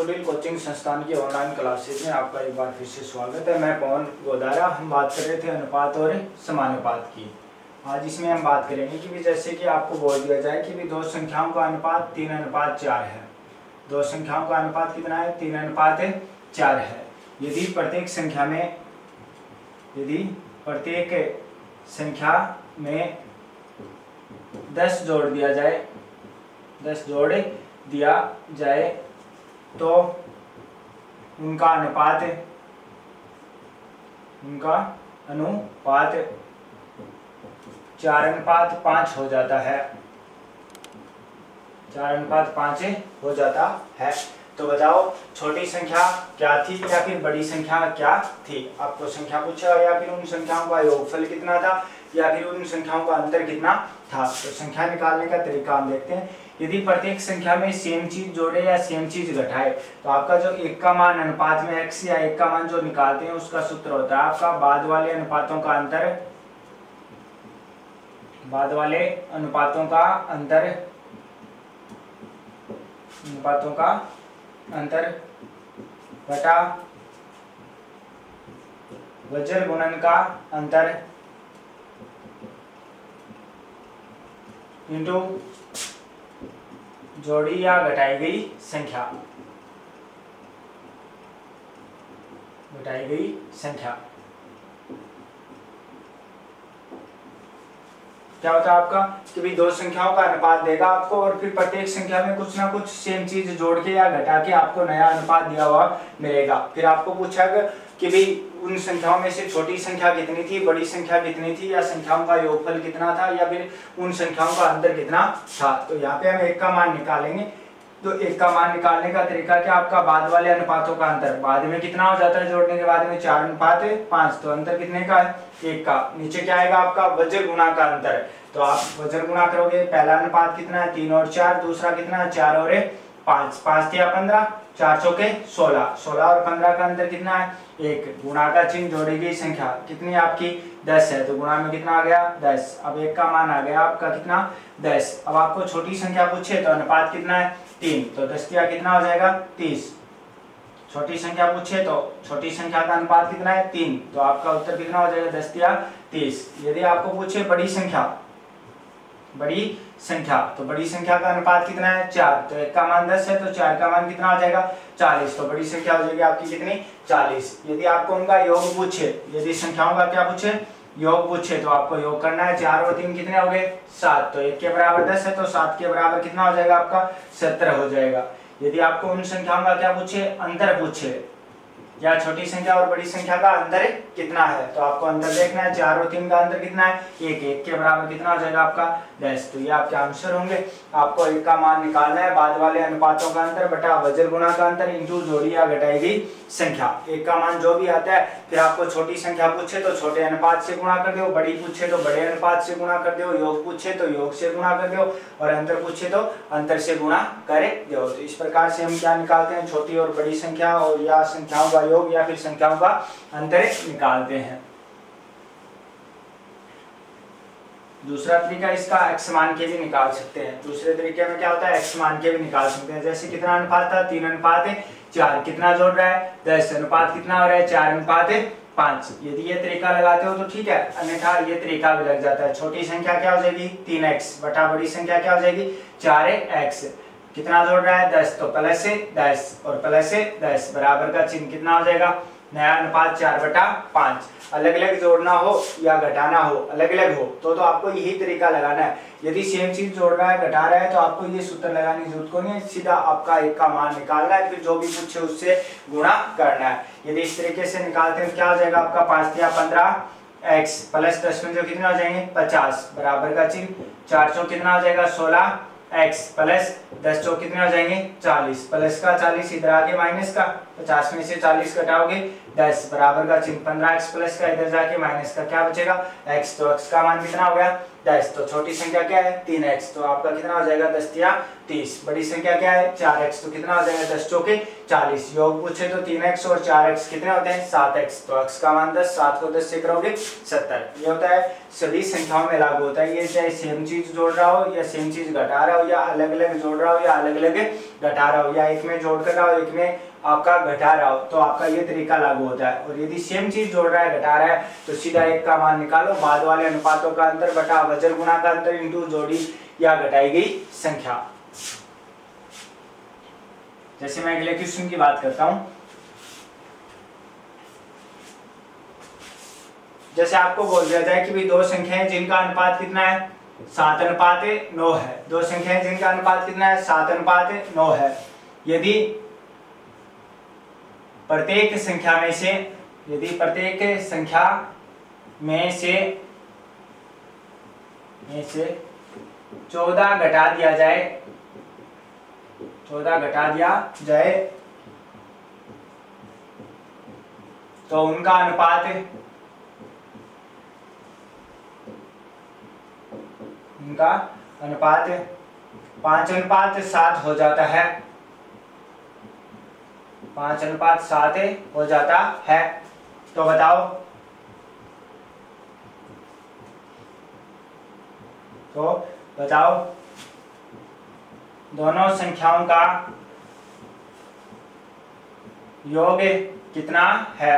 Coaching संस्थान की online classes में आपका एक बार फिर से स्वागत है। मैं पवन गोदारा। हम बात कर रहे थे अनुपात और समानुपात की। आज इसमें हम बात करेंगे कि भी जैसे कि आपको बोल दिया जाए कि भी दो संख्याओं का अनुपात 3:4 है। दो संख्याओं का अनुपात कितना है? 3:4 है। यदि प्रत्येक संख्या में 10 जोड़ दिया जाए तो उनका अनुपात 4:5 हो जाता है। 4:5 हो जाता है। तो बताओ छोटी संख्या क्या थी या फिर बड़ी संख्या क्या थी? आपको संख्या पूछा या फिर उन संख्याओं का योगफल कितना था या फिर उन संख्याओं का अंतर कितना था। तो संख्या निकालने का तरीका हम देखते हैं। यदि प्रत्येक संख्या में सेम चीज जोड़े या सेम चीज घटाए तो आपका जो एक का मान अनुपात में x या एक का मान जो निकालते हैं उसका सूत्र होता है आपका बाद वाले अनुपातों का अंतर बटा वज्र गुणन का अंतर इंटू जोड़ी या घटाई गई संख्या। क्या होता है आपका कि भी दो संख्याओं का अनुपात देगा आपको और फिर प्रत्येक संख्या में कुछ ना कुछ सेम चीज जोड़ के या घटा के आपको नया अनुपात दिया हुआ मिलेगा। फिर आपको पूछेगा कि भी उन संख्याओं में से छोटी संख्या कितनी थी, बड़ी संख्या कितनी थी, या संख्याओं का योगफल कितना था, या फिर उन संख्याओं का अंतर कितना था। तो यहाँ पे हम एक का मान निकालेंगे। तो एक का मान निकालने का तरीका क्या? आपका बाद वाले अनुपातों का अंतर बाद में कितना हो जाता है जोड़ने के बाद में? 4:5। तो अंतर कितने का है? एक का। नीचे क्या आएगा आपका? वज्र गुणा का अंतर। तो आप वज्र गुणा करोगे। पहला अनुपात कितना है? 3 और 4। दूसरा कितना है? 4 और 5। 5 या 15, 4 चौके 16। 16 और 15 का अंतर कितना है? 1। गुणा का चिन्ह जोड़ी गई संख्या कितनी आपकी? 10 है। तो गुणा में कितना आ गया? 10। अब एक का मान आ गया आपका कितना? 10। अब आपको छोटी संख्या पूछे तो अनुपात कितना है? 3। तो 10 कितना हो जाएगा? 30। छोटी संख्या पूछे तो छोटी संख्या का अनुपात कितना है? 3। तो आपका उत्तर कितना हो जाएगा? 10×30। यदि आपको पूछे बड़ी संख्या तो बड़ी संख्या का अनुपात कितना है? 4। तो एक का मान 10 है तो 4 का मान कितना हो जाएगा? 40। तो बड़ी संख्या हो जाएगी आपकी कितनी? 40। यदि आपको उनका योग पूछे, यदि संख्याओं का क्या पूछे? योग पूछे तो आपको योग करना है। 4 और 3 कितने हो गए? 7। तो 1 के बराबर 10 है तो 7 के बराबर कितना हो जाएगा आपका? 17 हो जाएगा। यदि आपको उन संख्याओं का क्या पूछे? अंतर पूछे या छोटी संख्या और बड़ी संख्या का अंतर कितना है, तो आपको अंतर देखना है। 4 और 3 का अंतर कितना है? 1। 1 के बराबर कितना हो जाएगा आपका? 10। तो ये आपके आंसर होंगे। आपको एक का मान निकालना है बाद वाले अनुपातों का अंतर बटा वज्र गुणा का अंतर इंटू जोड़ी या घटाई गई संख्या। एक का मान जो भी आता है फिर आपको छोटी संख्या पूछे तो छोटे अनुपात से गुणा कर दो, बड़ी पूछे तो बड़े अनुपात से गुणा कर दो, योग पूछे तो योग से गुणा कर दो और अंतर पूछे तो अंतर से गुणा कर दो। तो इस प्रकार से हम क्या निकालते हैं? छोटी और बड़ी संख्या और या संख्याओं का योग या फिर संख्याओं का अंतर निकालते हैं। दूसरा तरीका इसका x मान के भी निकाल सकते हैं। दूसरे तरीके में क्या होता है? x मान के भी निकाल सकते हैं। जैसे कितना अनुपात था? 3:4। कितना जोड़ रहा है? 10। अनुपात कितना हो रहा है? 4:5। यदि ये तरीका लगाते हो तो ठीक है, अन्यथा ये तरीका भी लग जाता है। छोटी संख्या क्या हो जाएगी? 3x बटा बड़ी संख्या क्या हो जाएगी? 4x। कितना जोड़ रहा है? 10। तो प्लस से 10 और प्लस से 10 बराबर का चिन्ह कितना हो जाएगा? नया अनुपात 4/5। अलग अलग जोड़ना हो या घटाना हो, अलग अलग हो तो आपको यही तरीका लगाना है। यदि सेम चीज जोड़ रहा है घटा रहा है तो आपको ये सूत्र लगाने की जरूरत को नहीं है। सीधा आपका एक का मान निकालना है, फिर जो भी पूछे उससे गुणा करना है। यदि इस तरीके से निकालते हैं क्या हो जाएगा आपका? 5 या 15x प्लस 10 में जो कितना हो जाएंगे? 50 बराबर का चिन्ह 4 चौक कितना हो जाएगा? 16x प्लस 10 चौक कितने हो जाएंगे? 40। प्लस का 40 इधर आगे माइनस का 50 में से 40 घटाओगे 10 बराबर का चिन्ह 15x प्लस का इधर जाके माइनस का क्या बचेगा? x। तो x का मान कितना हो गया? 10, तो छोटी संख्या क्या है 3x, तो आपका कितना हो जाएगा 10 या 30। बड़ी संख्या क्या है 4x, तो कितना हो जाएगा 10 चौके 40। योग पूछे तो 3x और 4x कितने होते हैं 7x, तो x का मान 10, 7 को 10 से करोगे 70। ये होता है सभी संख्याओं में लागू होता है, ये चाहे सेम चीज जोड़ रहा हो या सेम चीज घटा रहा हो या अलग अलग जोड़ रहा हो या अलग अलग घटा रहा हो या एक में जोड़ कर रहा हो एक में आपका घटा रहा हो, तो आपका ये तरीका लागू होता है। और यदि सेम चीज जोड़ रहा है घटा रहा है तो सीधा एक का मान निकालो, बाद वाले अनुपातों का अंतर बटा वजन गुणा का अंतर इंटू जोड़ी या घटाई गई संख्या। जैसे मैं अगले क्वेश्चन की बात करता हूं, जैसे आपको बोल दिया जाए कि भी दो संख्याएं जिनका अनुपात कितना है 7:9 है, दो संख्याएं जिनका अनुपात कितना है 7:9 है। यदि प्रत्येक संख्या में से 14 घटा दिया जाए तो उनका अनुपात 5:7 हो जाता है, 5:7 हो जाता है। तो बताओ दोनों संख्याओं का योग कितना है?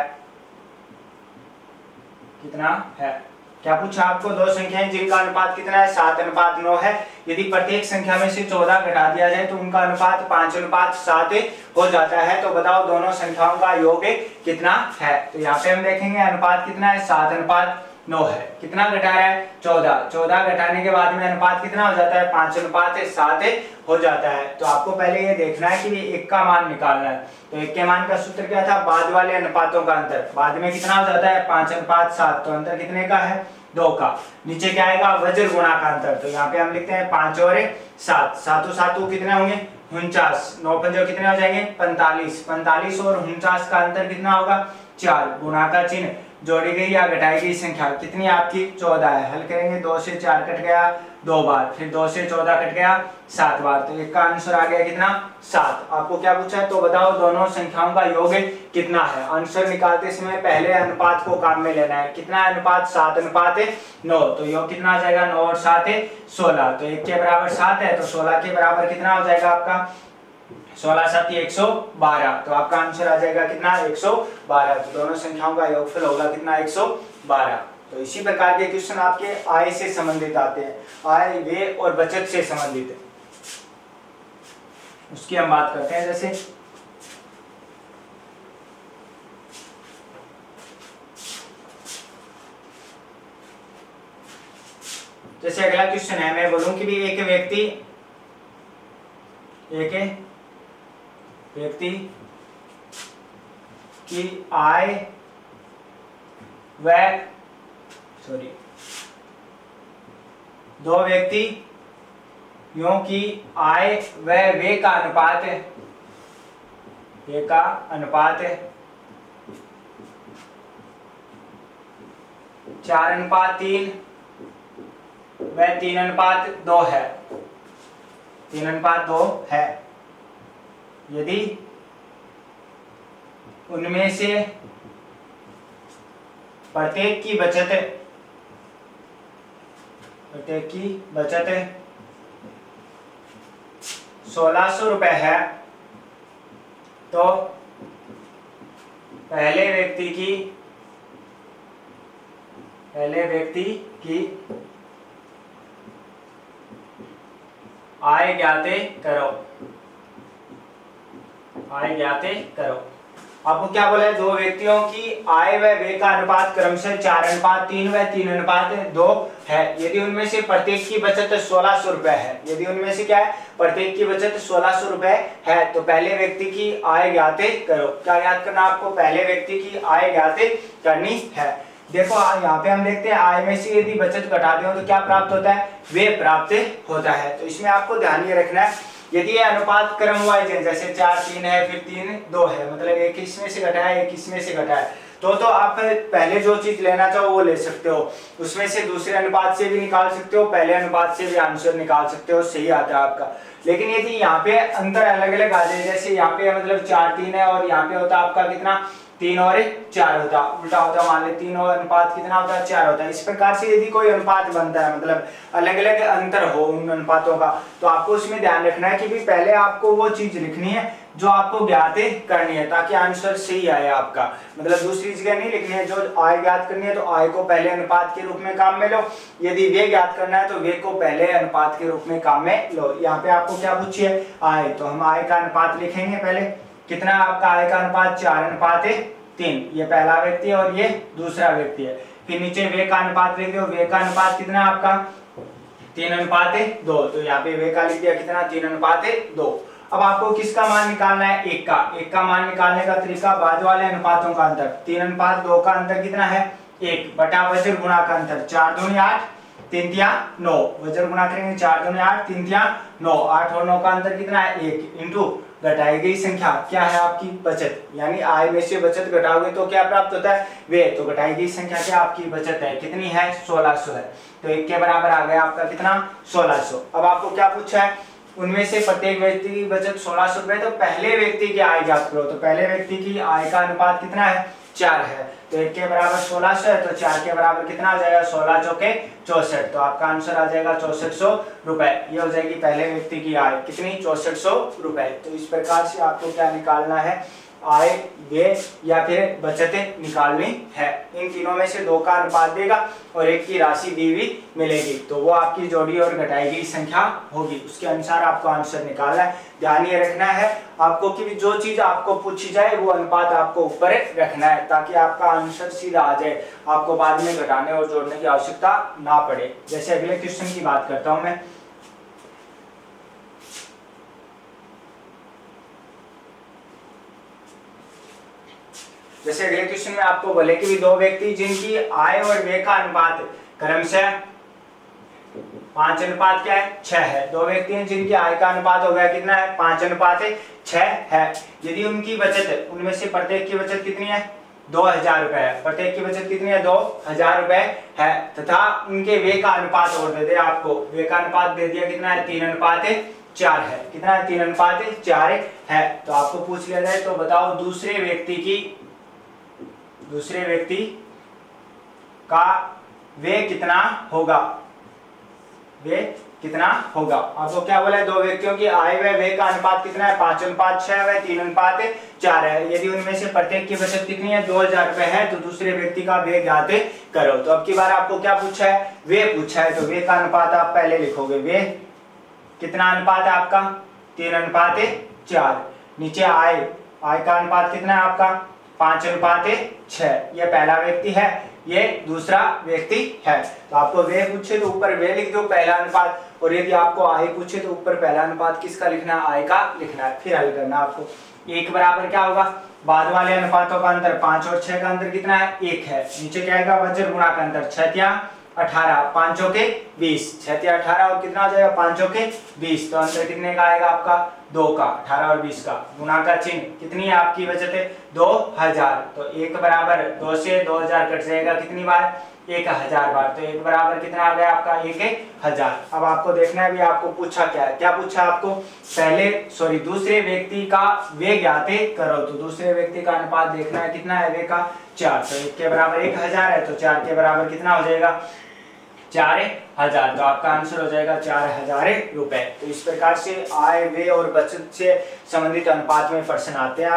क्या पूछा आपको? दो संख्याएं जिनका अनुपात कितना है 7:9 है। यदि प्रत्येक संख्या में से 14 घटा दिया जाए तो उनका अनुपात 5:7 हो जाता है। तो बताओ दोनों संख्याओं का योग कितना है? तो यहाँ पे हम देखेंगे अनुपात कितना है 7:9 है। कितना घटा रहा है 14 घटाने के बाद में अनुपात कितना हो जाता है 5:7 हो जाता है। तो आपको पहले ये देखना है कि एक का मान निकालना है। तो एक के मान का सूत्र क्या था? बाद वाले अनुपातों का अंतर। बाद में कितना हो जाता है 5:7, तो अंतर कितने का है 2 का। नीचे क्या आएगा वज्र गुणा का अंतर। तो यहाँ पे हम लिखते हैं 5 और 7, 7 कितने होंगे 49, 9 पंजे कितने हो जाएंगे 45 और 49 का अंतर कितना होगा 4। गुणा का चिन्ह, जोड़ी गई या घटाई गई संख्या कितनी आपकी 14 है। हल करेंगे 2 से 4 कट गया 2 बार, फिर 2 से 14 कट गया 7 बार, तो एक का आंसर आ गया कितना 7। आपको क्या पूछा है? तो बताओ दोनों संख्याओं का योग कितना है। आंसर निकालते समय पहले अनुपात को काम में लेना है। कितना है अनुपात 7:9, तो योग कितना आ जाएगा 9 और 7 16, तो 1 के बराबर 7 है, तो 16 के बराबर कितना हो जाएगा आपका 16 7 112, तो आपका आंसर आ जाएगा कितना 112। तो दोनों संख्याओं का योगफल होगा कितना 112। तो इसी प्रकार के क्वेश्चन आपके आय से संबंधित आते हैं, आय व्यय और बचत से संबंधित है, उसकी हम बात करते हैं। जैसे अगला क्वेश्चन है, मैं बोलूं कि भी एक व्यक्ति की आय व दो व्यक्तियों की आय व व्यय का अनुपात 4:3 व 3:2 है, 3:2 है। यदि उनमें से प्रत्येक की बचत 1600 रुपए है, तो पहले व्यक्ति की आय ज्ञाते करो। आपको क्या बोला है? दो व्यक्तियों की आय व व्यय का अनुपात क्रमशः 4:3 व 3:2 है। यदि उनमें से प्रत्येक की बचत 1600 रुपए है, यदि उनमें से क्या है प्रत्येक की बचत 1600 रुपए है, तो पहले व्यक्ति की आय ज्ञाते करो। क्या याद करना आपको? पहले व्यक्ति की आय ज्ञाते करनी है। देखो यहाँ पे हम देखते हैं आय में से यदि बचत घटा दें तो क्या प्राप्त होता है? व्यय प्राप्त होता है। तो इसमें आपको ध्यान ये रखना है, यदि ये अनुपात क्रम वाइज है, जैसे 4:3 है फिर 3:2 है, मतलब एक इसमें से घटा है एक इसमें से घटा है, तो आप पहले जो चीज लेना चाहो वो ले सकते हो, उसमें से दूसरे अनुपात से भी निकाल सकते हो, पहले अनुपात से भी आंसर निकाल सकते हो, सही आता है आपका। लेकिन यदि यहाँ पे अंतर अलग अलग आ जाए, जैसे यहाँ पे मतलब 4-3 है और यहाँ पे होता आपका कितना 3 और 4 होता, उल्टा होता, मान ले 3 और अनुपात कितना होता है 4 होता है। इस प्रकार से यदि कोई अनुपात बनता है, मतलब अलग अलग अंतर हो उन अनुपातों का, तो आपको उसमें ध्यान रखना है कि भी पहले आपको वो चीज लिखनी है जो आपको ज्ञात करनी है, ताकि आंसर सही आए आपका। मतलब दूसरी जगह नहीं लिखनी है, जो आय ज्ञात करनी है तो आय को पहले अनुपात के रूप में काम में लो, यदि वे ज्ञात करना है तो वे को पहले अनुपात के रूप में काम में लो। यहाँ पे आपको क्या पूछिए आय, तो हम आय का अनुपात लिखेंगे पहले, कितना आपका आय का अनुपात 4:3, ये पहला व्यक्ति है और ये दूसरा व्यक्ति है। फिर नीचे वे का अनुपात लिख दो, वे का अनुपात कितना आपका 3:2, तो यहाँ पे वे का लिख दिया कितना 3:2। अब आपको किसका मान निकालना है, एक का मान निकालने का तरीका बाद वाले अनुपातों का अंतर, 3:2 का अंतर कितना है 1 बटा वज्र गुणा का अंतर, 4 दूनी 8 3 तिया 9, वज्र गुणा करेंगे 4 दूनी 8 3 तिया 9, 8 और 9 का अंतर कितना है 1 इंटू घटाई गई संख्या क्या है आपकी बचत, यानी आय में से बचत घटाओगे तो क्या प्राप्त होता है वे, तो घटाई गई संख्या क्या आपकी बचत है, कितनी है 1600 है, तो 1 के बराबर आ गया आपका कितना 1600। अब आपको क्या पूछा है, उनमें से प्रत्येक व्यक्ति की बचत 1600 रुपए, तो पहले व्यक्ति की आय ज्ञात करो, तो पहले व्यक्ति की आय का अनुपात कितना है 4 है, तो 1 के बराबर 1600 है, तो 4 के बराबर कितना आ जाएगा 16 चौके 64, तो आपका आंसर आ जाएगा 6400 रुपए। ये हो जाएगी पहले व्यक्ति की आय कितनी 6400 रुपए। तो इस प्रकार से आपको क्या निकालना है, आय व्यय या फिर बचतें निकालनी है। इन तीनों में से 2 का अनुपात देगा और 1 की राशि दी हुई मिलेगी, तो वो आपकी जोड़ी और घटाई गई संख्या होगी, उसके अनुसार आपको आंसर निकालना है। ध्यान ये रखना है आपको कि जो चीज आपको पूछी जाए वो अनुपात आपको ऊपर रखना है, ताकि आपका आंसर सीधा आ जाए, आपको बाद में घटाने और जोड़ने की आवश्यकता ना पड़े। जैसे अगले क्वेश्चन की बात करता हूं मैं, जैसे अगले क्वेश्चन में आपको बोले कि 2 व्यक्ति जिनकी आय और व्यय का अनुपात क्रमशः 5:6 क्या है 6 है, 2 व्यक्ति हैं जिनकी आय का अनुपात हो गया कितना है 5:6 है। यदि उनकी बचत, उनमें से प्रत्येक की बचत कितनी है 2000 रुपए है, प्रत्येक की बचत कितनी है 2000 रुपए है, तथा उनके व्यय का अनुपात और दे दे आपको, व्यय का अनुपात दे दिया कितना है 3:4 है, कितना है 3:4 है। तो आपको पूछ लिया जाए तो बताओ दूसरे व्यक्ति का व्यय कितना होगा, व्यय कितना होगा। आपको क्या बोला है 2 व्यक्तियों की आय व व्यय का अनुपात कितना है 5:6 व 3:4 है। यदि उनमें से प्रत्येक की बचत कितनी है 2000 रुपए है, तो दूसरे व्यक्ति का व्यय ज्ञात करो। तो अब की बार आपको क्या पूछा है, व्यय पूछा है, तो व्यय का अनुपात आप पहले लिखोगे, व्यय कितना अनुपात है आपका 3:4। नीचे आय का अनुपात कितना है आपका 5:6, ये पहला व्यक्ति है, ये दूसरा व्यक्ति है। तो आपको वे पूछे तो ऊपर वे लिख दो पहला अनुपात, और यदि आपको आय पूछे तो ऊपर पहला अनुपात किसका लिखना है आय का लिखना है। फिर हल करना आपको, 1 बराबर क्या होगा बाद वाले अनुपातों का अंतर, 5 और 6 का अंतर कितना है 1 है। नीचे क्या आएगा वज्र गुणा का अंतर, 6×18 5×20, 6×18 और कितना आ जाएगा 5×20, तो अंतर कितने का आएगा आपका 2 का, 18 और 20 का, गुणा का चिन्ह, कितनी है आपकी बचत है 2000, तो 1 बराबर 2 से 2000 कट जाएगा कितनी बार 1000 बार, तो 1 बराबर कितना आ गया आपका 1000। अब आपको देखना है भी आपको पूछा क्या है, क्या पूछा आपको दूसरे व्यक्ति का व्यय ज्ञात करो, तो दूसरे व्यक्ति का अनुपात देखना है कितना है व्यय का 4, तो 1 के बराबर 1000 है, तो 4 के बराबर कितना हो जाएगा 4000, तो आपका आंसर हो जाएगा 4000 रुपए। तो इस प्रकार से आय व्यय और बचत से संबंधित अनुपात में प्रश्न आते हैं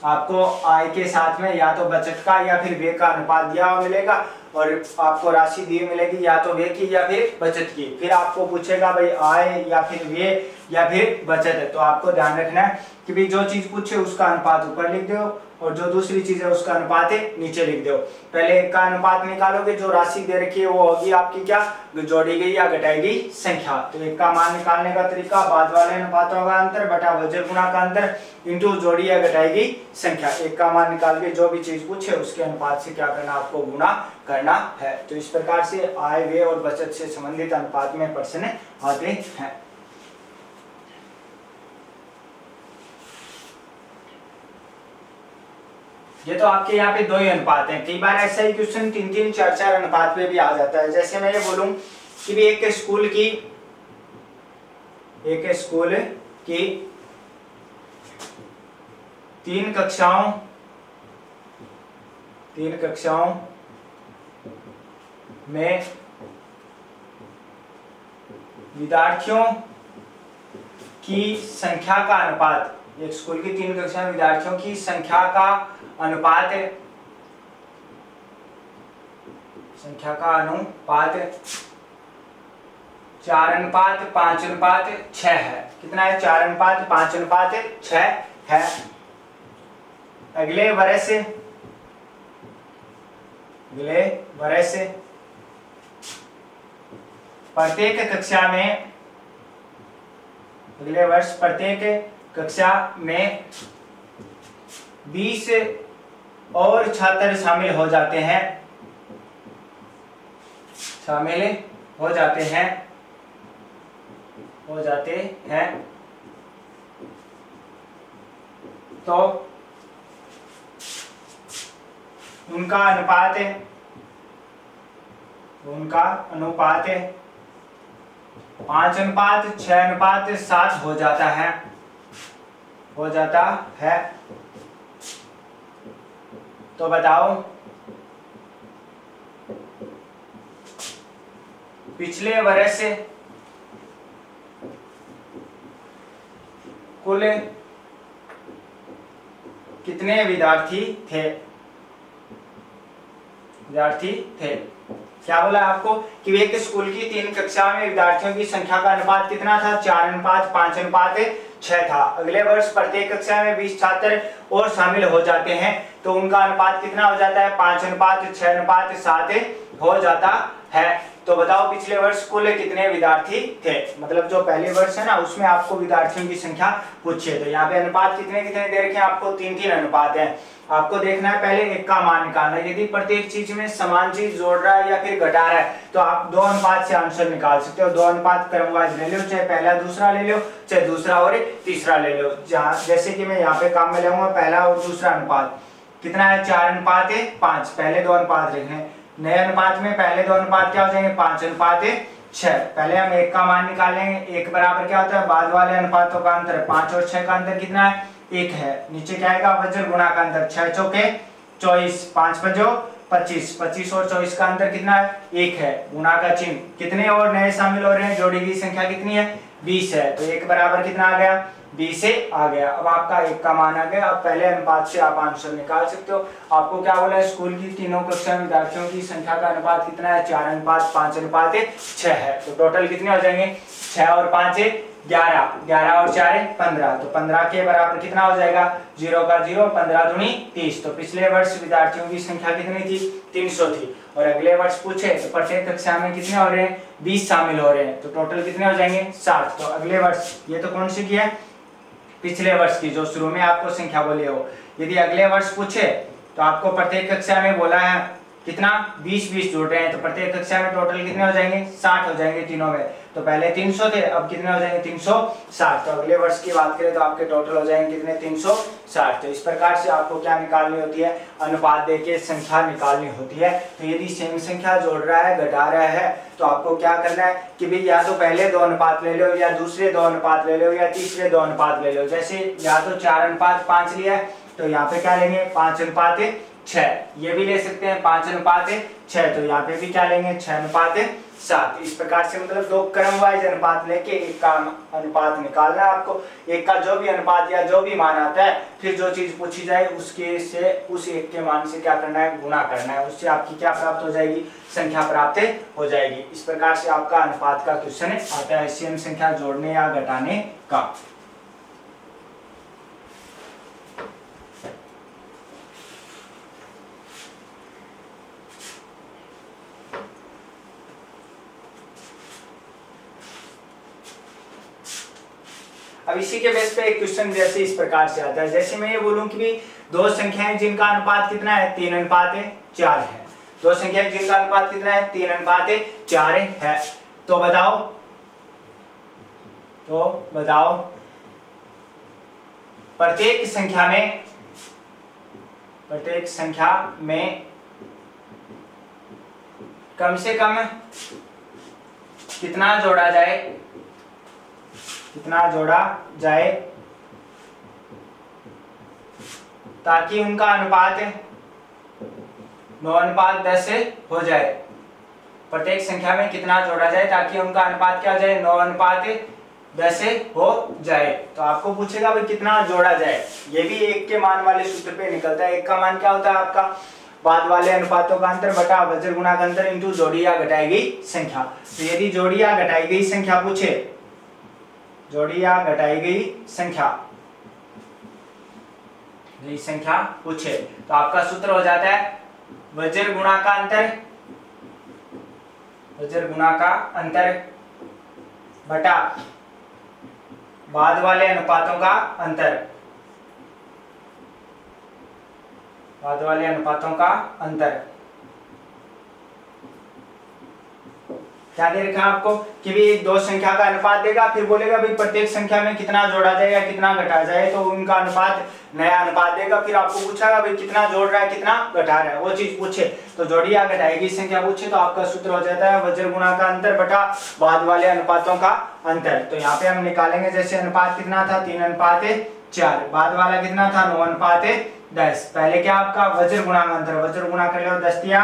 आपको आय के साथ में या तो बचत का या फिर व्यय का अनुपात दिया हुआ मिलेगा, और आपको राशि दी मिलेगी या तो व्यय की या फिर बचत की। फिर आपको पूछेगा भाई आय या फिर व्यय या फिर बचत है, तो आपको ध्यान रखना है कि भाई जो चीज पूछे उसका अनुपात ऊपर लिख दो और जो दूसरी चीज है उसका अनुपात नीचे लिख दो। पहले 1 का अनुपात निकालोगे, जो राशि दे रखी है वो होगी आपकी क्या जोड़ी गई या घटाई गई संख्या। तो 1 का मान निकालने का तरीका बाद वाले अनुपातों का अंतर बटा वज्र गुणा का अंतर इंटू जोड़ी या घटाई गई संख्या। 1 का मान निकाल के जो भी चीज पूछे उसके अनुपात से क्या करना आपको गुणा करना है। तो इस प्रकार से आय व्यय और बचत से संबंधित अनुपात में प्रश्न आते हैं। ये तो आपके यहाँ पे दो ही अनुपात हैं। कई बार ऐसा ही क्वेश्चन 3-3, 4-4 अनुपात पे भी आ जाता है। जैसे मैं ये बोलूं कि भी एक स्कूल की 3 कक्षाओं में विद्यार्थियों की संख्या का अनुपात, एक स्कूल की 3 कक्षा में विद्यार्थियों की संख्या का अनुपात 4:5:6 है। कितना है? 4:5:6 है। अगले वर्ष प्रत्येक कक्षा में 20 और छात्र शामिल हो जाते हैं तो उनका अनुपात 5:6:7 हो जाता है। तो बताओ पिछले वर्ष कुल कितने विद्यार्थी थे? क्या बोला आपको कि एक स्कूल की 3 कक्षा में विद्यार्थियों की संख्या का अनुपात कितना था? 4:5:6 था। अगले वर्ष प्रत्येक कक्षा में 20 छात्र और शामिल हो जाते हैं तो उनका अनुपात कितना हो जाता है? 5:6:7 हो जाता है। तो बताओ पिछले वर्ष कुल कितने विद्यार्थी थे? मतलब जो पहले वर्ष है ना, उसमें आपको विद्यार्थियों की संख्या पूछे। तो यहाँ पे अनुपात कितने कितने दे रखे हैं आपको? 3-3 अनुपात है। आपको देखना है पहले एक का मान निकालना है। यदि प्रत्येक चीज में समान चीज जोड़ रहा है या फिर घटा रहा है तो आप 2 अनुपात से आंसर निकाल सकते हो। 2 अनुपात क्रमवाइज ले लो, चाहे पहला दूसरा ले लो, चाहे दूसरा और तीसरा ले लो। जैसे कि मैं यहाँ पे काम में लूंगा पहला और दूसरा अनुपात कितना है? 4:5। पहले 2 अनुपात लिखे हैं। नए अनुपात में पहले 2 अनुपात क्या हो जाएंगे? 5:6। पहले हम एक का मान निकालेंगे। एक बराबर क्या होता है? बाद वाले अनुपातों का अंतर। 5 और 6 का अंतर कितना है? 1 है। नीचे क्या आएगा? वज्र गुणा का अंतर। 6 चौके 24, 5 पंजो 25, 25 और 24 का अंतर कितना है? 1 है। गुणा का चिन्ह। कितने और नए शामिल हो रहे हैं? जोड़ी की संख्या कितनी है? 20 है। तो 1 बराबर कितना आ गया? 20 से आ गया। अब आपका 1 का मान आ गया। अब पहले अनुपात से आप आंसर निकाल सकते हो। आपको क्या बोला है? स्कूल की तीनों कक्षा में विद्यार्थियों की संख्या का अनुपात कितना है? 4:5:6 है। तो टोटल कितने हो जाएंगे? 6 और 5 11, 11 और 4 15। तो 15 के बराबर कितना हो जाएगा? 0 का 0, 15 दूनी 30। तो पिछले वर्ष विद्यार्थियों की संख्या कितनी थी? 300 थी। और अगले वर्ष पूछे तो प्रत्येक कक्षा में कितने हो रहे हैं? 20 शामिल हो रहे हैं। तो टोटल कितने हो जाएंगे? 60। तो अगले वर्ष, ये तो कौन सी की है? पिछले वर्ष की, जो शुरू में आपको संख्या बोली हो। यदि अगले वर्ष पूछे तो आपको प्रत्येक कक्षा में बोला है कितना? 20-20 जोड़ रहे हैं। तो प्रत्येक कक्षा में टोटल कितने हो जाएंगे? 60 हो जाएंगे तीनों में। तो पहले 300 थे, अब कितने हो जाएंगे? 360। तो अगले वर्ष की बात करें तो आपके टोटल हो जाएंगे कितने? 360। तो इस प्रकार से आपको क्या निकालनी होती है? अनुपात देके संख्या निकालनी होती है। तो यदि सेम संख्या जोड़ रहा है, घटा रहा है, तो आपको क्या करना है कि भाई या तो पहले 2 अनुपात ले लो, या दूसरे 2 अनुपात ले लो, या तीसरे 2 अनुपात ले लो। जैसे या तो 4:5 लिया है तो यहाँ पे क्या लेंगे? 5:6। ये भी ले सकते हैं 5:6। तो यहाँ पे भी क्या लेंगे? 6:7। इस प्रकार से मतलब 2 क्रमवाइज अनुपात लेके एक का अनुपात निकालना है आपको। एक का जो भी अनुपात या जो भी मान आता है, फिर जो चीज पूछी जाए उसके से उस एक के मान से क्या करना है? गुणा करना है। उससे आपकी क्या प्राप्त हो जाएगी? संख्या प्राप्त हो जाएगी। इस प्रकार से आपका अनुपात का क्वेश्चन आता है, सेम संख्या जोड़ने या घटाने का। अब इसी के बेस पे एक क्वेश्चन जैसे इस प्रकार से आता है। जैसे मैं ये बोलूं कि भी 2 संख्याएं जिनका अनुपात कितना है? 3:4 है। 2 संख्याएं जिनका अनुपात कितना है? 3:4 है। तो बताओ प्रत्येक संख्या में प्रत्येक संख्या में कम से कम कितना जोड़ा जाए, कितना जोड़ा जाए ताकि उनका अनुपात 9:10 हो जाए। प्रत्येक संख्या में कितना जोड़ा जाए ताकि उनका अनुपात क्या हो जाए, 9:10 हो जाए। तो आपको पूछेगा भाई कितना जोड़ा जाए, ये भी एक के मान वाले सूत्र पे निकलता है। एक का मान क्या होता है आपका, बाद वाले अनुपातों का अंतर बटा वज्र गुणा का अंतर इंटू जोड़ी या घटाई गई संख्या। तो यदि जोड़ी या घटाई गई संख्या पूछे, जोड़ी या घटाई गई संख्या पूछे, तो आपका सूत्र हो जाता है वज्र गुणा का अंतर, वज्र गुणा का अंतर बटा बाद वाले अनुपातों का अंतर, बाद वाले अनुपातों का अंतर। क्या दे रखा है आपको कि भी दो संख्या का अनुपात देगा, फिर बोलेगा भाई प्रत्येक संख्या में कितना जोड़ा जाए या कितना घटा जाए, तो उनका अनुपात नया अनुपात देगा। फिर आपको पूछेगा भाई कितना जोड़ रहा है कितना घटा रहा है, वो चीज पूछे तो जोड़ी या घटाई गई संख्या पूछे तो आपका सूत्र हो जाता है वज्र गुणा का अंतर बटा बाद वाले अनुपातों का अंतर। तो यहाँ पे हम निकालेंगे, जैसे अनुपात कितना था 3:4, बाद वाला कितना था 9:10। पहले क्या आपका वज्र गुणा का अंतर, वज्र गुणा कर लो 10 तिया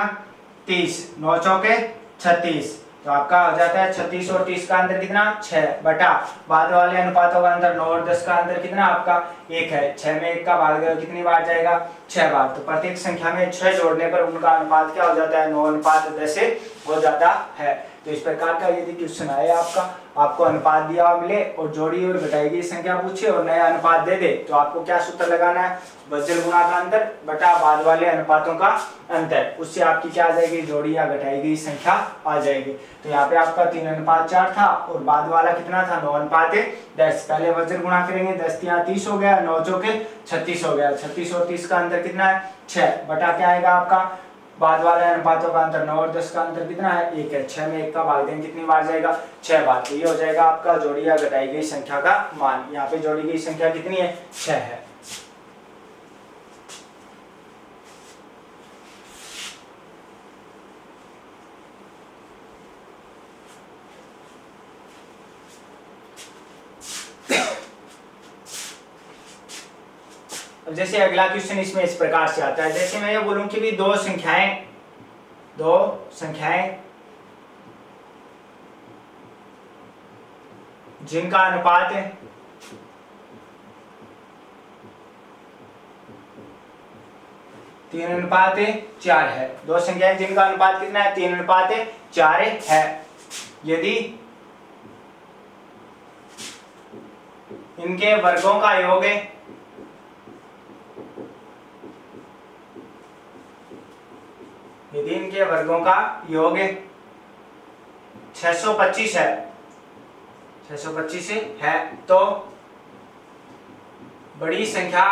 30, 9 चौके 36, तो आपका हो जाता है 36 और 30 का अंतर कितना 6 बटा बाद वाले अनुपातों का अंतर 9 और 10 का अंतर कितना आपका 1 है। 6 में 1 का भाग देगा कितनी बार जाएगा 6 बार। तो प्रत्येक संख्या में 6 जोड़ने पर उनका अनुपात क्या हो जाता है 9:10 हो जाता है। तो इस प्रकार का यदि क्वेश्चन आए आपको अनुपात दिया हुआ मिले और जोड़ी और घटाई गई संख्या पूछे और नया अनुपात दे दे, तो आपको क्या सूत्र लगाना है, वज्र गुणा का अंतर बटा बाद वाले अनुपातों का अंतर। उससे आपकी क्या आ जाएगी, जोड़ी या घटाई गई संख्या आ जाएगी। तो यहाँ पे आपका 3:4 था और बाद वाला कितना था 9:10। पहले वज्र गुणा करेंगे, 10 तिया 30 हो गया, 9 चौके 36 हो गया, 36 और 30 का अंतर कितना है 6 बटा क्या आएगा आपका बाद वाले अनुपातों का अंतर 9 और 10 का अंतर कितना है 1 है। 6 में 1 का भाग देंगे कितनी बार जाएगा 6 बार। तो ये हो जाएगा आपका जोड़ी या घटाई गई संख्या का मान। यहाँ पे जोड़ी गई संख्या कितनी है 6 है। अब जैसे अगला क्वेश्चन इसमें इस प्रकार से आता है, जैसे मैं ये बोलूं कि भी दो संख्याएं जिनका अनुपात 3:4 है, दो संख्याएं जिनका अनुपात कितना है 3:4 है। यदि इनके वर्गों का योग यदि इनके वर्गों का योग 625 है, 625 है, तो बड़ी संख्या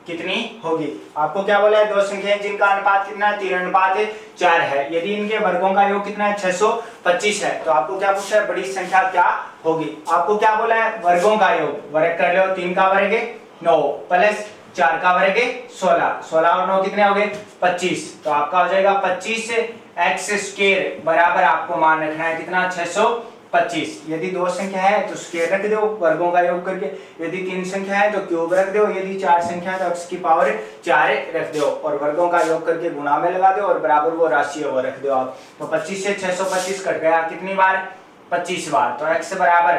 कितनी होगी। आपको क्या बोला है, दो संख्याएं जिनका अनुपात कितना है 3:4 है, यदि इनके वर्गों का योग कितना है 625 है, तो आपको क्या पूछा है बड़ी संख्या क्या होगी। आपको क्या बोला है वर्गों का योग, वर्ग कर लो 3 का वर्ग 9 प्लस 4 का वर्ग 16, 16 और 9 कितने हो गए 25। तो आपका हो जाएगा 25 एक्स स्क्वायर बराबर आपको मान रखना है कितना 625। यदि दो संख्या है तो स्क्वायर रख दो वर्गों का योग करके, यदि तीन संख्या है तो क्यूब रख दो, यदि चार संख्या है तो x की पावर 4 रख दो और वर्गों का योग करके गुणा में लगा दो और बराबर वो राशि है वो रख दो आप। तो 25 से 625 कट गया कितनी बार 25 बार। तो x बराबर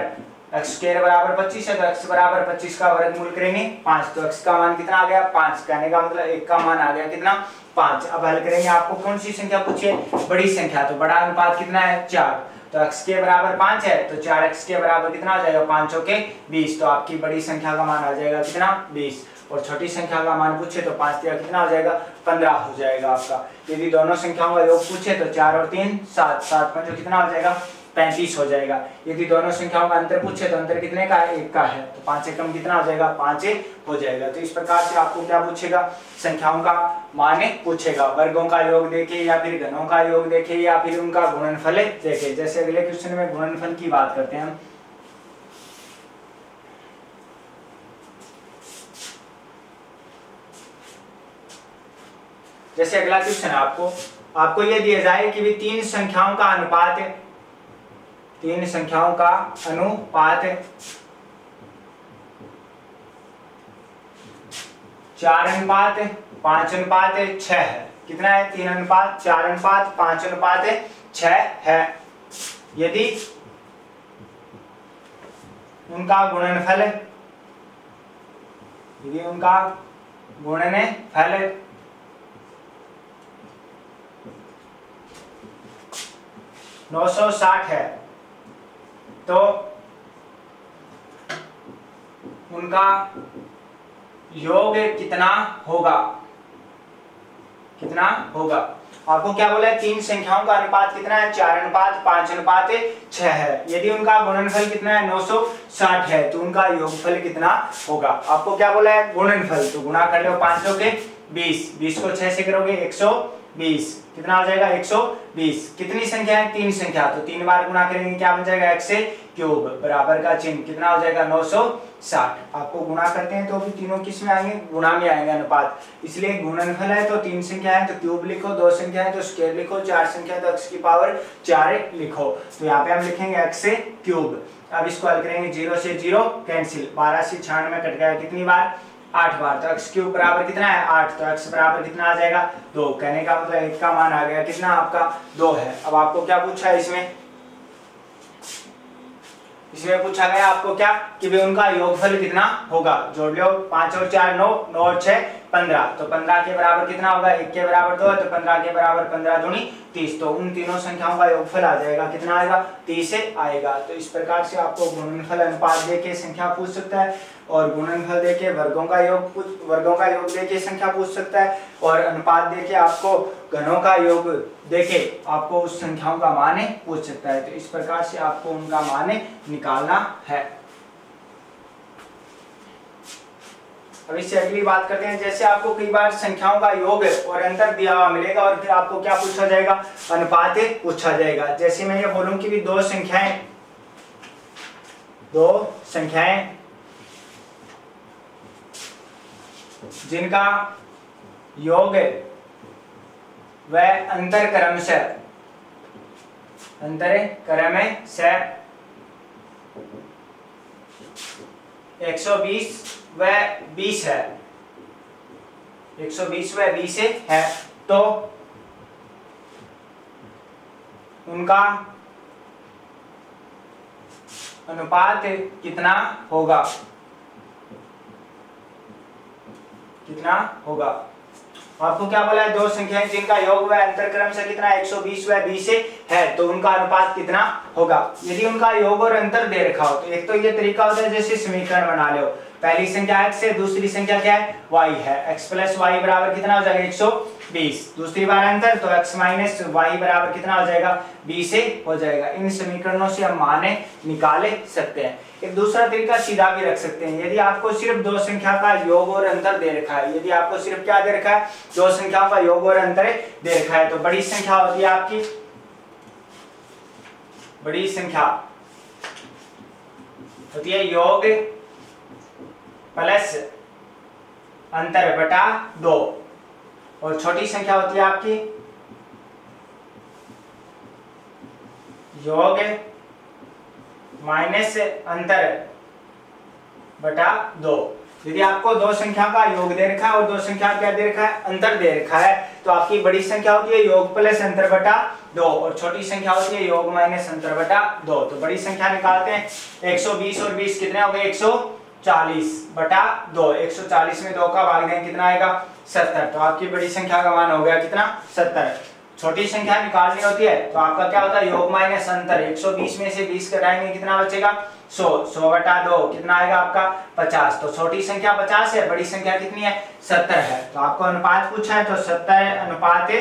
x स्क्वायर बराबर 25 है, तो x बराबर 25 का वर्गमूल करेंगे 5, तो x का मान कितना आ गया 5, कहने का मतलब 1 का मान आ गया कितना 5। अब हल करेंगे, आपको कौन सी संख्या पूछिए बड़ी संख्या, तो बड़ा अनुपात कितना है 4, तो x के बराबर 5 है, तो 4x के बराबर कितना हो जाएगा 5 चौके 20, तो आपकी बड़ी संख्या का मान आ जाएगा कितना 20। और छोटी संख्या का मान पूछे तो 5 तिया कितना हो जाएगा 15 हो जाएगा आपका। यदि दोनों संख्याओं का योग पूछे तो 4 और 3 7, 7 5 कितना हो जाएगा 35 हो जाएगा। यदि दोनों संख्याओं का अंतर पूछे तो अंतर कितने का है 1 का है, तो 5 एकम कितना हो जाएगा 5 हो जाएगा। तो इस प्रकार से आपको क्या पूछेगा संख्याओं का मान पूछेगा, वर्गों का योग देखे या फिर घनों का योग देखे या फिर उनका गुणनफल देखे। जैसे अगले क्वेश्चन में गुणनफल की बात करते हैं हम। जैसे अगला क्वेश्चन है, आपको ये दिया जाए कि भी तीन संख्याओं का अनुपात है, तीन संख्याओं का अनुपात 4:5:6 है। कितना है? 3:4:5:6 है। यदि उनका गुणनफल 960 है तो उनका योग कितना होगा? कितना होगा? आपको क्या बोला है? तीन संख्याओं का अनुपात कितना है? 4:5:6 है। यदि उनका गुणनफल कितना है? 960 है तो उनका योगफल कितना होगा? आपको क्या बोला है? गुणनफल। तो गुणा कर लो 5 के 20, 20 को 6 से करोगे 120, कितना हो जाएगा? 120। कितनी संख्या है? तीन संख्या, तो 3 बार गुणा करेंगे क्या बन जाएगा? x से क्यूब बराबर का चिन्ह, कितना हो जाएगा? 960। आपको गुणा करते हैं तो भी तीनों किस में आएंगे? गुणा में आएंगे, अनुपात। इसलिए गुणनफल है तो तीन संख्या है तो क्यूब लिखो, दो संख्या है तो स्क्वायर लिखो, चार संख्या है तो x की पावर 4 लिखो। तो यहाँ पे हम लिखेंगे x से क्यूब। अब इसको हल करेंगे, 0 से 0 कैंसिल, 12 से 96 कट गया, कितनी बार? 8 बार। तो x क्यूब बराबर कितना है? 8। तो x बराबर कितना आ जाएगा? 2। कहने का मतलब एक का मान आ गया कितना? आपका 2 है। अब आपको क्या पूछा है इसमें पूछा गया आपको क्या कि भाई उनका योगफल कितना होगा? जोड़ लो, 5 और 4 9, 9 और 6 15। तो 15 के बराबर कितना होगा? 1 के बराबर 2 है तो 15 के बराबर 15 दूनी 30। तो उन तीनों संख्याओं का योगफल आ जाएगा, कितना आएगा? 30 आएगा। तो इस प्रकार से आपको गुणनफल अनुपात देके संख्या पूछ सकता है, और गुणनफल देके वर्गों का योग देके संख्या पूछ सकता है, और अनुपात देके आपको घनों का योग देके आपको उस संख्याओं का मान पूछ सकता है। तो इस प्रकार से आपको उनका मान निकालना है। अब इससे अगली बात करते हैं, जैसे आपको कई बार संख्याओं का योग और अंतर दिया हुआ मिलेगा और फिर आपको क्या पूछा जाएगा? अनुपात पूछा जाएगा। जैसे मैं ये बोलूं कि भी दो संख्याएं जिनका योग व अंतर क्रम से 120 व 20 है, 120 व 20 है, तो उनका अनुपात कितना होगा? कितना होगा? आपको क्या बोला है? दो संख्याएं जिनका योग व अंतरक्रम से कितना? 120 व 20 है तो उनका अनुपात कितना होगा? यदि उनका योग और अंतर दे रखा हो तो एक तो ये तरीका होता है जैसे समीकरण बना लो, पहली संख्या x है, दूसरी संख्या क्या है? y है। x प्लस वाई बराबर कितना हो जाएगा? 120। दूसरी बार अंतर तो x माइनस वाई बराबर कितना हो जाएगा? 20 हो जाएगा। इन समीकरणों से हम मान निकाल सकते हैं। एक दूसरा तरीका सीधा भी रख सकते हैं, यदि आपको सिर्फ दो संख्या का योग और अंतर दे रखा है, यदि आपको सिर्फ क्या दे रखा है? दो संख्याओं का योग और अंतर दे रखा है, तो बड़ी संख्या होती है आपकी, बड़ी संख्या होती है योग प्लस अंतर बटा 2, और छोटी संख्या होती है आपकी योग माइनस अंतर बटा 2। यदि आपको दो संख्या का योग दे रखा है और दो संख्या क्या दे रखा है? अंतर दे रखा है, तो आपकी बड़ी संख्या होती है योग प्लस अंतर बटा 2 और छोटी संख्या होती है योग माइनस अंतर बटा 2। तो बड़ी संख्या निकालते हैं, 120 और 20 कितने हो गए? 140 बटा 2। 140 में 2 का भाग दें कितना आएगा? 70। तो आपकी बड़ी संख्या का मान हो गया कितना? 70। छोटी संख्या निकालनी होती है तो आपका क्या होता है? योग माइनस अंतर। 120 में से 20 घटाएंगे कितना बचेगा? 100। 100 बटा 2 कितना आएगा आपका? 50। तो छोटी संख्या 50 है, बड़ी संख्या कितनी है? 70 है। तो आपको अनुपात पूछा है तो 70 अनुपात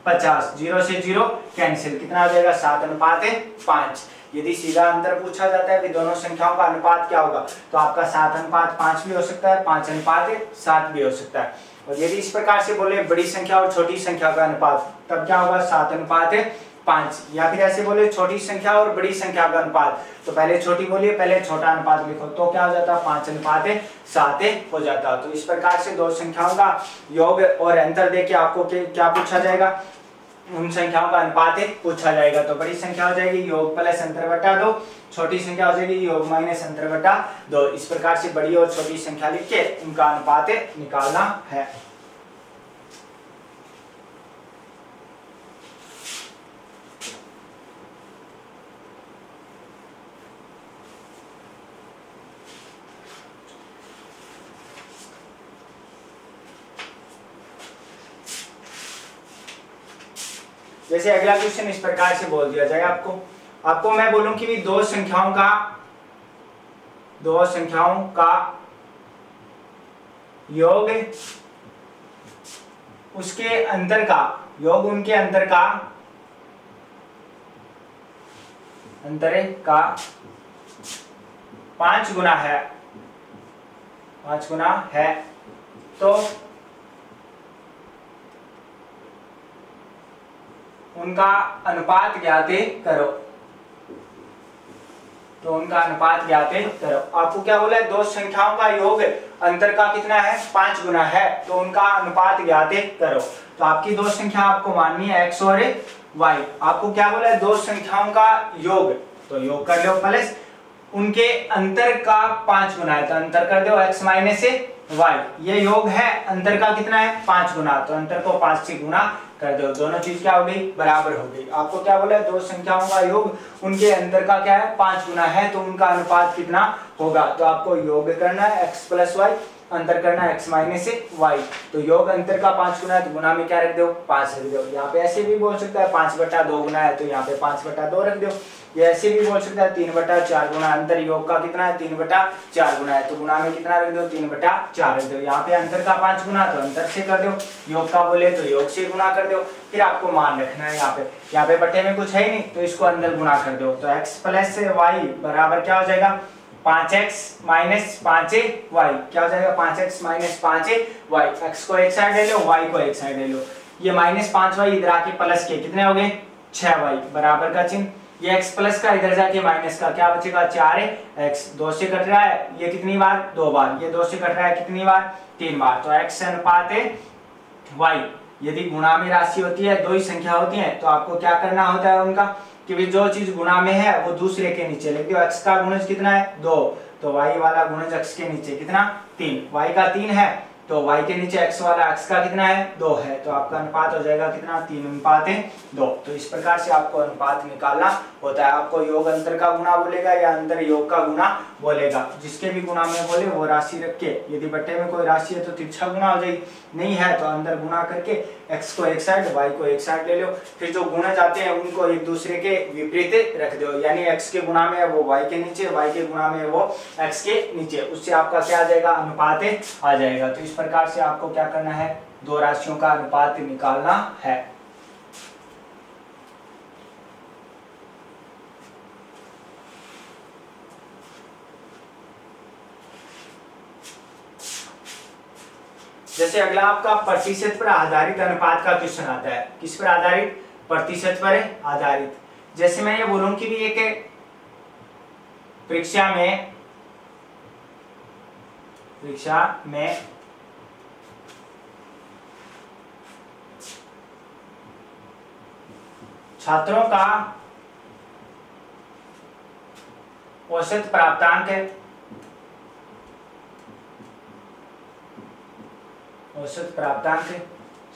50, 0 से 0 कैंसिल, कितना हो जाएगा? 7 अनुपात 5। यदि सीधा अंतर पूछा जाता है कि दोनों संख्याओं का अनुपात क्या होगा, तो आपका 7 अनुपात 5 भी हो सकता है, 5 अनुपात 7 भी हो सकता है। और यदि इस प्रकार से बोले बड़ी संख्या और छोटी संख्या का अनुपात, तब क्या होगा? 7 अनुपात 5, या फिर ऐसे बोले छोटी संख्या और बड़ी संख्या का अनुपात, तो पहले छोटी बोलिए, पहले छोटा अनुपात लिखो, तो क्या हो जाता? 5:7 हो जाता। तो इस प्रकार से दो संख्याओं का योग और अंतर देके आपको क्या पूछा जाएगा? उन संख्याओं का अनुपात पूछा जाएगा। तो बड़ी संख्या हो जाएगी योग प्लस अंतर बटा 2, छोटी संख्या हो जाएगी योग माइनस अंतर बटा 2। इस प्रकार से बड़ी और छोटी संख्या लिख के उनका अनुपात निकालना है। जैसे अगला क्वेश्चन इस प्रकार से बोल दिया जाए आपको मैं बोलूं कि भी दो संख्याओं का योग उसके अंतर का योग उनके अंतर का 5 गुना है, 5 गुना है, तो उनका अनुपात ज्ञात करो। तो उनका अनुपात ज्ञात करो। आपको क्या बोला है? दो संख्याओं का योग अंतर का कितना है? 5 गुना है, तो उनका अनुपात ज्ञात करो। तो आपकी दो संख्या आपको माननी है x और y। आपको क्या बोला है? दो संख्याओं का योग, तो योग कर लो प्लस उनके अंतर का 5 गुना है, तो अंतर कर दो x माइनस y। ये योग है, अंतर का कितना है? 5 गुना, तो अंतर को 5 से गुना कर दो, दोनों चीज क्या हो गई? बराबर हो गई। आपको क्या बोला है? दो संख्याओं का योग उनके अंतर का क्या है? 5 गुना है, तो उनका अनुपात कितना होगा? तो आपको योग करना है x प्लस वाई, अंतर करना है x माइनस वाई। तो योग अंतर का 5 गुना है, तो गुना में क्या रख दो? 5 रख दो। यहाँ पे ऐसे भी बोल सकता है 5/2 गुना है, तो यहाँ पे 5/2 रख दो। ये ऐसे भी बोल सकता है 3/4 गुना, अंतर योग का कितना है? 3/4 गुना है, तो गुना में कितना रख दो? 3/4 रख दो। यहाँ पे अंतर का 5 गुना, तो अंतर से कर दो, योग का बोले तो योग से गुना कर दो। फिर आपको मान रखना है यहाँ पे बटे में कुछ है ही नहीं, तो इसको अंदर गुना कर दो। तो x प्लस वाई बराबर क्या हो जाएगा? 5x minus 5y। क्या हो जाएगा? 5x minus 5y। x को एक साइड ले लो, y को एक साइड ले लो। ये माइनस 5y इधर आके प्लस के कितने हो गए? 6y बराबर का चिन्ह। ये x प्लस का इधर जाके माइनस का क्या बचेगा? 4x। 2 से कट रहा है, ये कितनी बार? 2 बार। ये 2 से कट रहा है कितनी बार? 3 बार। तो x अनुपात y, यदि गुणा में राशि होती है, दो ही संख्या होती है, तो आपको क्या करना होता है उनका कि भी जो चीज गुणा में है वो दूसरे के नीचे लिख दो। x का गुणज कितना है? 2, तो y वाला गुणज x के नीचे कितना? 3। y का 3 है, तो y के नीचे x वाला x का कितना है? 2 है, तो आपका अनुपात हो जाएगा कितना? 3:2। तो इस प्रकार से आपको अनुपात निकालना होता है। आपको योग अंतर का गुणा बोलेगा या अंतर योग का गुणा बोलेगा, जिसके भी गुणा में बोले वो राशि रख के, यदि बट्टे में कोई राशि है तो तिरछा गुणा हो जाएगी, नहीं है तो अंदर गुणा करके x को एक साइड, y को एक साइड ले लो। फिर जो गुणज आते हैं उनको एक दूसरे के विपरीत रख दो, यानी x के गुणा में वो y के नीचे, y के गुणा में वो x के नीचे। उससे आपका क्या आ जाएगा? अनुपात आ जाएगा। तो इस प्रकार से आपको क्या करना है? दो राशियों का अनुपात निकालना है। जैसे अगला आपका प्रतिशत पर आधारित अनुपात का क्वेश्चन आता है। किस पर आधारित? प्रतिशत पर आधारित। जैसे मैं ये बोलूं कि भी एक परीक्षा में छात्रों का औसत प्राप्तांक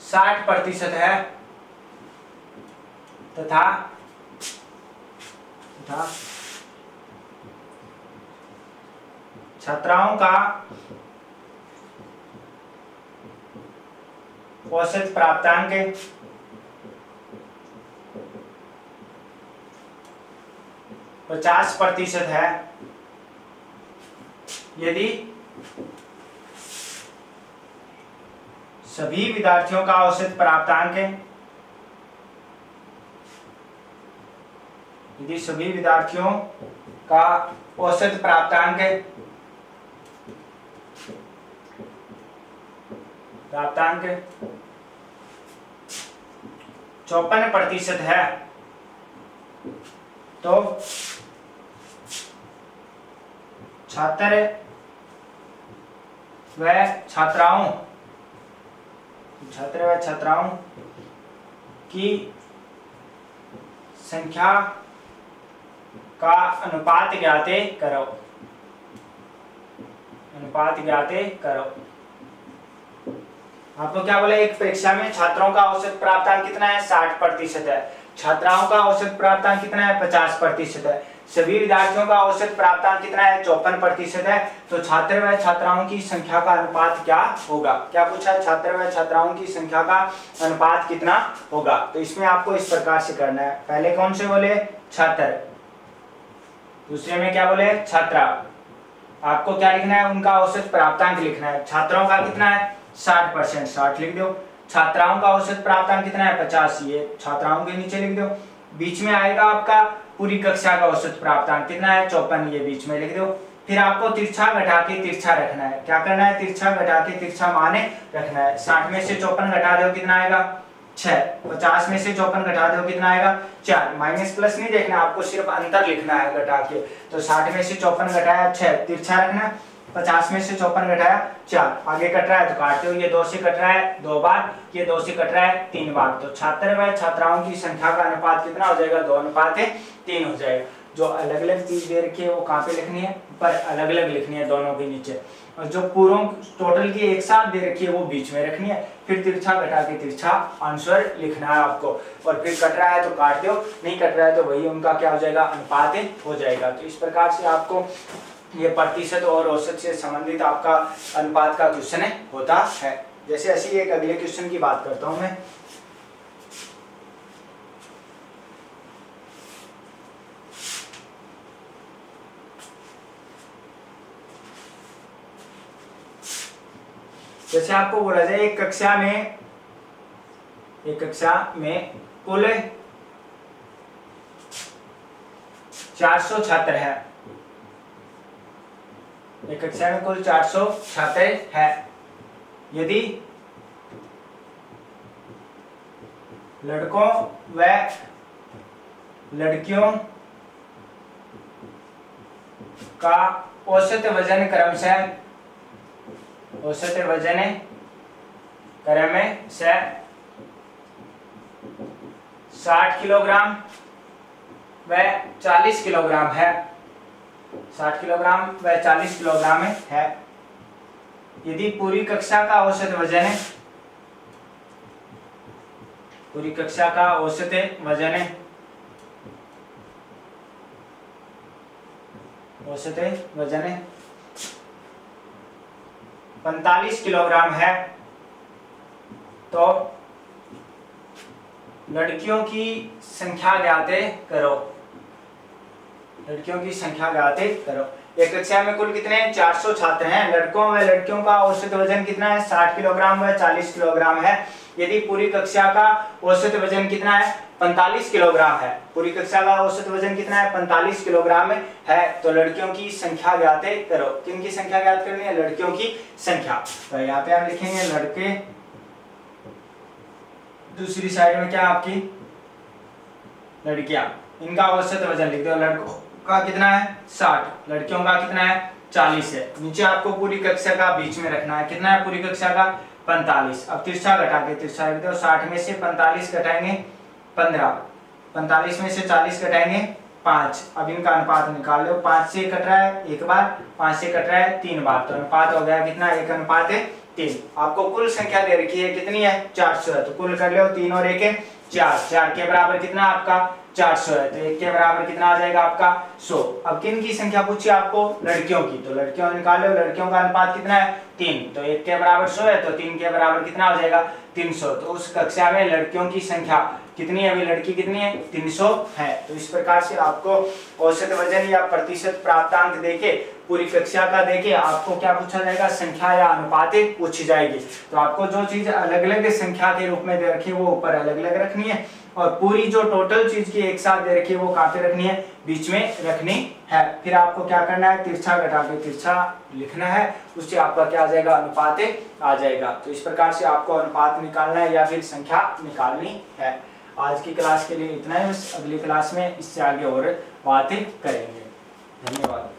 60% है तथा छात्राओं का औसत प्राप्तांक 50% है, यदि सभी विद्यार्थियों का औसत प्राप्तांक औसत प्राप्तांक 54% है, तो छात्र व छात्राओं की संख्या का अनुपात ज्ञाते करो। आपको क्या बोला, एक परीक्षा में छात्रों का औसत प्राप्तांक कितना है, 60% है। छात्राओं का औसत प्राप्तांक कितना है, 50% है। सभी विद्यार्थियों का औसत प्राप्तांक कितना है, 54% है। तो छात्र व छात्राओं की संख्या का अनुपात क्या होगा? क्या पूछा है, छात्र व छात्राओं की संख्या का अनुपात कितना होगा? तो इसमें आपको इस प्रकार से करना है। पहले कौन से बोले, छात्र, दूसरे में क्या बोले, छात्रा। आपको क्या लिखना है, उनका औसत प्राप्तांक लिखना है। छात्रों का कितना है, 60%, 60 लिख दो। छात्राओं का औसत प्राप्तांक कितना है, 50, ये छात्राओं के नीचे लिख दो। बीच में आएगा आपका पूरी कक्षा का औसत प्राप्तांक कितना है, 54, ये बीच में लिख दो। फिर आपको तिरछा घटा के तिरछा रखना है। क्या करना है, तिरछा घटा के तिरछा माने रखना है। 60 में से 54 घटा दो, कितना आएगा, 6। 50 में से 54 घटा दो, कितना आएगा, 4। माइनस प्लस नहीं देखना, आपको सिर्फ अंतर लिखना है घटा के। तो 60 में से 54 घटाया 6, तिरछा रखना। 50 में से 54 घटाया 4, आगे कट रहा है तो काटते हो। ये 2 से कट रहा है 2 बार, ये 2 से कट रहा है 3 बार। तो छात्र व छात्राओं की संख्या का अनुपात कितना हो जाएगा, 2:3 हो जाएगा। जो अलग अलग चीज दे रखी है वो कहाँ पे लिखनी है, पर अलग अलग लिखनी है दोनों के नीचे। और जो पूरों टोटल की एक साथ दे रखी है वो बीच में रखनी है। फिर तिरछा घटा के तिरछा आंसर लिखना है आपको। और फिर कट रहा है तो काट दो, नहीं कट रहा है तो वही उनका क्या हो जाएगा, अनुपात हो जाएगा। तो इस प्रकार से आपको ये प्रतिशत और औसत से संबंधित आपका अनुपात का क्वेश्चन होता है। जैसे ऐसी एक अगले क्वेश्चन की बात करता हूं मैं। जैसे आपको बोला जाए एक कक्षा में कुल 400 छात्र हैं। एक कक्षा में कुल 400 छात्र हैं। यदि लड़कों व लड़कियों का औसत वजन क्रमशः 60 किलोग्राम व 40 किलोग्राम है। 60 किलोग्राम व 40 किलोग्राम है। यदि पूरी कक्षा का औसत वजन पूरी कक्षा का औसत वजन 45 किलोग्राम है, तो लड़कियों की संख्या ज्ञात करो। लड़कियों की संख्या ज्ञात करो। एक कक्षा में कुल कितने 400 छात्र हैं। लड़कों व लड़कियों का औसत वजन कितना है, 60 किलोग्राम व 40 किलोग्राम है। यदि पूरी कक्षा का औसत वजन कितना है, 45 किलोग्राम है। पूरी कक्षा का औसत वजन कितना है, 45 किलोग्राम है। तो लड़कियों की संख्या ज्ञात करो। किनकी संख्या ज्ञात करनी है, लड़कियों की संख्या। तो यहाँ पे हम लिखेंगे लड़के, दूसरी साइड में क्या आपकी लड़कियां। इनका औसत वजन लिख दो। लड़कों का कितना है 60, लड़कियों का कितना है 40 है। नीचे आपको पूरी कक्षा का बीच में रखना है। कितना है पूरी कक्षा का 45। अब तिरछा घटा के तिरछा लिख दो। 60 में से 45 घटाएंगे 15, 45 में से 40 घटाएंगे 5। अब इनका अनुपात निकाल लो। 5 से कट रहा है एक बार, 5 से कट रहा है 3 बार। तो अनुपात हो गया कितना, 1:3। आपको कुल संख्या दे रखी है कितनी है, 400 है। तो कुल कर लो 3 और 1 4, 4 के बराबर कितना आपका 400 है। तो 1 के बराबर कितना आ जाएगा आपका 100। अब किन की संख्या पूछी आपको, लड़कियों की। तो लड़कियों निकालो। लड़कियों का अनुपात कितना है 3, तो 1 के बराबर 100 है। तो 3 के बराबर कितना हो जाएगा 300। तो उस कक्षा में लड़कियों की संख्या कितनी है, अभी लड़की कितनी है 300 है। तो इस प्रकार से आपको औसत वजन या प्रतिशत प्राप्तांक देके पूरी कक्षा का देके आपको क्या पूछा जाएगा, संख्या या अनुपात पूछी जाएगी। तो आपको जो चीज अलग अलग संख्या के रूप में दे रखी है वो ऊपर अलग अलग रखनी है, और पूरी जो टोटल चीज की एक साथ दे रखी है वो कहाँ पे रखनी है, बीच में रखनी है। फिर आपको क्या करना है, तिरछा घटा के तिरछा लिखना है। उससे आपका क्या आ जाएगा, अनुपात आ जाएगा। तो इस प्रकार से आपको अनुपात निकालना है या फिर संख्या निकालनी है। आज की क्लास के लिए इतना ही, बस अगली क्लास में इससे आगे और बातें करेंगे। धन्यवाद।